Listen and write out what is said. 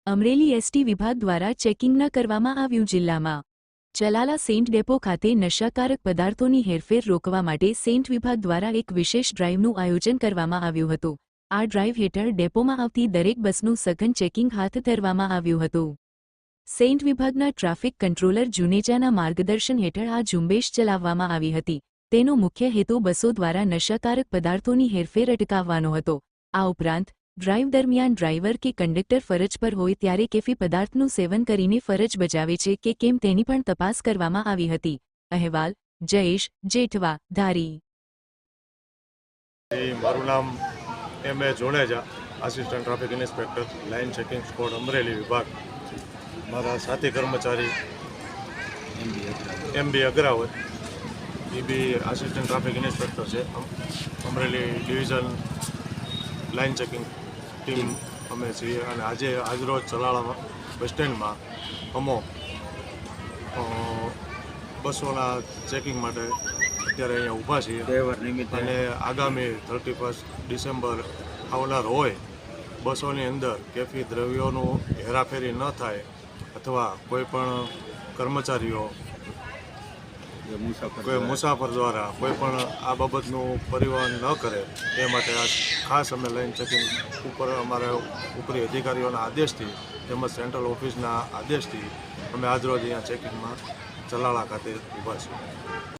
Amreli ST વિભાગ દ્વારા checking ન કરવામાં આવ્યું. જિલ્લામાં ચલાલા સેન્ટ ડેપો ખાતે નશાકારક પદાર્થોની હેરફેર રોકવા માટે સેન્ટ વિભાગ દ્વારા એક વિશેષ ડ્રાઇવનું આયોજન કરવામાં આવ્યું હતું. આ ડ્રાઇવ હેઠળ ડેપોમાં આવતી દરેક બસનું સઘન ચેકિંગ હાથ ધરવામાં આવ્યું હતું. સેન્ટ વિભાગના ટ્રાફિક કંટ્રોલર જુનેજાના માર્ગદર્શન હેઠળ આ ઝુંબેશ ચલાવવામાં આવી હતી. તેનો મુખ્ય હેતુ બસો દ્વારા નશાકારક પદાર્થોની હેરફેર અટકાવવાનો હતો. આ ઉપરાંત ડ્રાઇવ દરમિયાન ડ્રાઈવર કે કંડક્ટર ફરજ પર હોય ત્યારે કેફી પદાર્થનું સેવન કરીને ફરજ બજાવે છે કે કેમ તેની પણ તપાસ કરવામાં આવી હતી. અહેવાલ જયેશ જેઠવા, ધારી. મારું નામ M.A. Jodeja, assistant traffic inspector, line checking squad Amreli વિભાગ. મારા સાથી કર્મચારી M.B. અગ્રાવત, એ બી આસિસ્ટન્ટ ટ્રાફિક ઇન્સ્પેક્ટર છે. Amreli division line checking team અમે છીએ અને આજરોજ ચલાળા બસ સ્ટેન્ડમાં અમો બસોના ચેકિંગ માટે અત્યારે અહીંયા ઊભા છીએ અને આગામી 31 ડિસેમ્બર આવનાર હોય બસોની અંદર કેફી દ્રવ્યોનું હેરાફેરી ન થાય અથવા કોઈ પણ કર્મચારીઓ કોઈ મુસાફર દ્વારા કોઈ પણ આ બાબતનું પરિવહન ન કરે એ માટે આ ખાસ અમે લાઇન ચેકિંગ ઉપર અમારા ઉપરી અધિકારીઓના આદેશથી તેમજ સેન્ટ્રલ ઓફિસના આદેશથી અમે આજરોજ અહીંયા ચેકિંગમાં ચલાળા ખાતે ઊભા છીએ.